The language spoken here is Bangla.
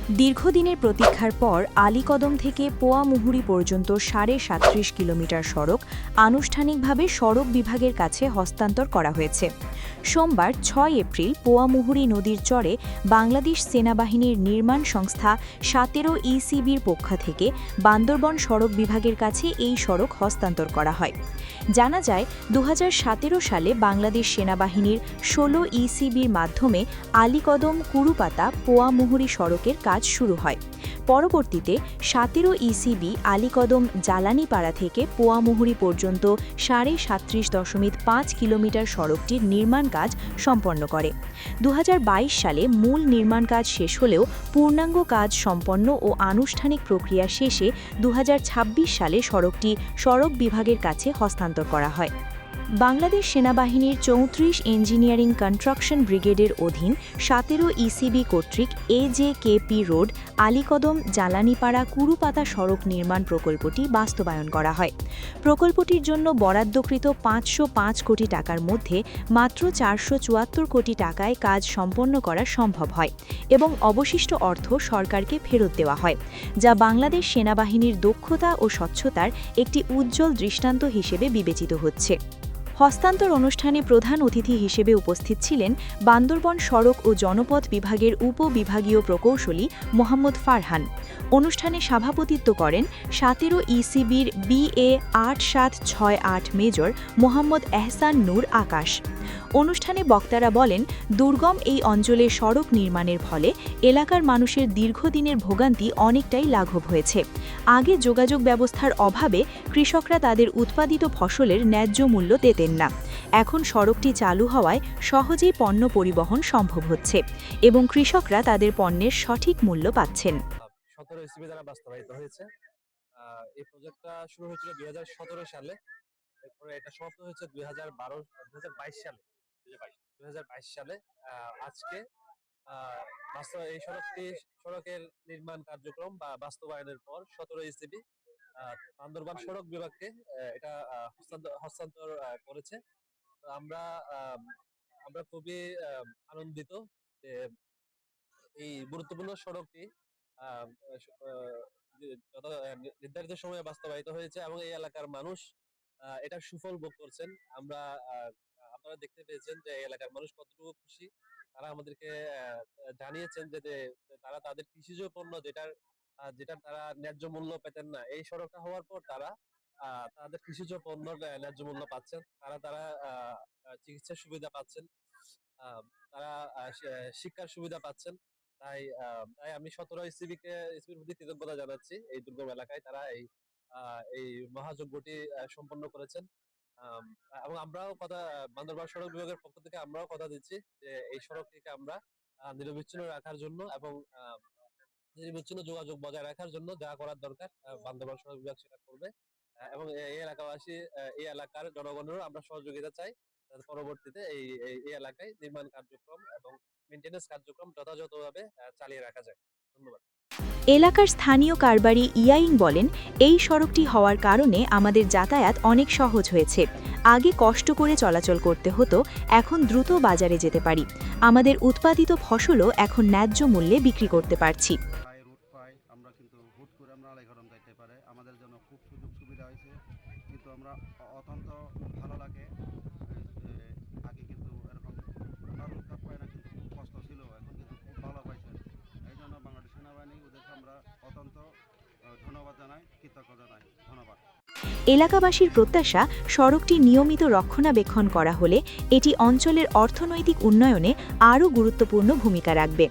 দীর্ঘদিনের প্রতীক্ষার পর আলীকদম থেকে পোয়ামুহুরী পর্যন্ত ৩৭.৫ কিলোমিটার সড়ক আনুষ্ঠানিকভাবে সড়ক বিভাগের কাছে হস্তান্তর করা হয়েছে। সোমবার ৬ এপ্রিল পোয়ামুহুরী নদীর চরে বাংলাদেশ সেনাবাহিনীর নির্মাণ সংস্থা ১৭ ইসিবির পক্ষ থেকে বান্দরবন সড়ক বিভাগের কাছে এই সড়ক হস্তান্তর করা হয়। জানা যায় ২০১৭ সালে বাংলাদেশ সেনাবাহিনীর ১৬ ইসিবির মাধ্যমে আলীকদম কুরুপাতা পোয়ামুহুরী সড়কের কাজ শুরু হয়। পরবর্তীতে ১৭ ইসিবি আলীকদম জ্বালানিপাড়া থেকে পোয়ামুহুরী পর্যন্ত ৩৭.৫ কিলোমিটার সড়কটির নির্মাণ কাজ সম্পন্ন করে। ২০২২ সালে মূল নির্মাণ কাজ শেষ হলেও পূর্ণাঙ্গ কাজ সম্পন্ন ও আনুষ্ঠানিক প্রক্রিয়া শেষে ২০২৬ সালে সড়কটি সড়ক বিভাগের কাছে হস্তান্তর করা হয়। বাংলাদেশ সেনাবাহিনীর ৩৪ ইঞ্জিনিয়ারিং কনস্ট্রাকশন ব্রিগেডের অধীন ১৭ ইসিবি কর্তৃক এজেকেপি রোড আলীকদম জ্বালানিপাড়া কুরুপাতা সড়ক নির্মাণ প্রকল্পটি বাস্তবায়ন করা হয়। প্রকল্পটির জন্য বরাদ্দকৃত ৫০৫ কোটি টাকার মধ্যে মাত্র ৪৭৪ কোটি টাকায় কাজ সম্পন্ন করা সম্ভব হয় এবং অবশিষ্ট অর্থ সরকারকে ফেরত দেওয়া হয়, যা বাংলাদেশ সেনাবাহিনীর দক্ষতা ও স্বচ্ছতার একটি উজ্জ্বল দৃষ্টান্ত হিসেবে বিবেচিত হচ্ছে। হস্তান্তর অনুষ্ঠানে প্রধান অতিথি হিসেবে উপস্থিত ছিলেন বান্দরবন সড়ক ও জনপথ বিভাগের উপবিভাগীয় প্রকৌশলী মোহাম্মদ ফারহান। অনুষ্ঠানে সভাপতিত্ব করেন ১৭ ইসিবির BA ৮৭৬৮ মেজর মোহাম্মদ এহসান নূর আকাশ। অনুষ্ঠানে বক্তারা বলেন, দুর্গম এই অঞ্চলে সড়ক নির্মাণের ফলে এলাকার মানুষের দীর্ঘদিনের ভোগান্তি অনেকটাই লাঘব হয়েছে। আগে যোগাযোগ ব্যবস্থার অভাবে কৃষকরা তাদের উৎপাদিত ফসলের ন্যায্য মূল্য পেতেন না। এখন সড়কটি চালু হওয়ায় সহজেই পণ্য পরিবহন সম্ভব হচ্ছে এবং কৃষকরা তাদের পণ্যের সঠিক মূল্য পাচ্ছেন। ১৭ ইসিবি দ্বারা বাস্তবায়িত হয়েছে। এই প্রজেক্টটা শুরু হয়েছিল ২০১৭ সালে, এরপরে এটা সমাপ্ত হয়েছে ২০২২ সালে। ২০২২ সালে আজকে এই সড়কের নির্মাণ কার্যক্রম বা বাস্তবায়নের পর ১৭ ইসিবি বান্দরবান সড়ক বিভাগকে এটা হস্তান্তর করেছে। তো আমরা খুবই আনন্দিত যে এই গুরুত্বপূর্ণ সড়কটি আহ, আহ, নির্ধারিত সময়ে বাস্তবায়িত হয়েছে এবং এই এলাকার মানুষ এটার সুফল ভোগ করছেন। আপনারা দেখতে পেয়েছেন যে এই এলাকার মানুষ কতটুকু খুশি। তারা আমাদেরকে জানিয়েছেন যে তারা তাদের কৃষিজ পণ্য যেটার তারা ন্যায্য মূল্য পেতেন না, এই সড়কটা হওয়ার পর তারা তাদের কৃষিজ পণ্য ন্যায্য মূল্য পাচ্ছেন। তারা চিকিৎসার সুবিধা পাচ্ছেন, আহ, তারা শিক্ষার সুবিধা পাচ্ছেন। তাই আমি ১৭ ইসিবির প্রতি কৃতজ্ঞতা জানাচ্ছি। এই দুর্গম এলাকায় তারা এই মহাযজ্ঞটি সম্পন্ন করেছেন। আম, এবং বান্দরবান সড়ক বিভাগের পক্ষ থেকে আমরাও কথা দিচ্ছি যে এই সড়কটিকে আমরা নিরবিচ্ছিন্ন রাখার জন্য এবং নিরবিচ্ছিন্ন যোগাযোগ বজায় রাখার জন্য যা করার দরকার বান্দরবান সড়ক বিভাগ সেটা করবে। এবং এই এলাকাবাসী, এই এলাকার জনগণেরও আমরা সহযোগিতা চাই, যাতে পরবর্তীতে এই এলাকায় নির্মাণ কার্যক্রম এবং মেইনটেনেন্স কার্যক্রম যথাযথভাবে চালিয়ে রাখা যায়। ধন্যবাদ। এলাকার স্থানীয় কারবারি ইয়াইং বলেন, এই সড়কটি হওয়ার কারণে আমাদের যাতায়াত অনেক সহজ হয়েছে। আগে কষ্ট করে চলাচল করতে হতো, এখন দ্রুত বাজারে যেতে পারি। আমাদের উৎপাদিত ফসলও এখন ন্যায্য মূল্যে বিক্রি করতে পারছি। আমরা কিন্তু হুট করে আমরা আলাইঘরম যাইতে পারে, আমাদের জন্য খুব সুযোগ সুবিধা হয়েছে। কিন্তু আমরা অত্যন্ত ভালো লাগে। আগে কিন্তু এরকম উৎপাদ পায় না, কিন্তু খুব কষ্ট ছিল, এখন কিন্তু খুব ভালো পাইছেন। এই জন্য বাংলাদেশ সেনাবাহিনী ওদেরকে আমরা অত্যন্ত ধন্যবাদ জানাই, কৃতজ্ঞ জানাই। ধন্যবাদ। এলাকাবাসীর প্রত্যাশা, সড়কটি নিয়মিত রক্ষণাবেক্ষণ করা হলে এটি অঞ্চলের অর্থনৈতিক উন্নয়নে আরও গুরুত্বপূর্ণ ভূমিকা রাখবে।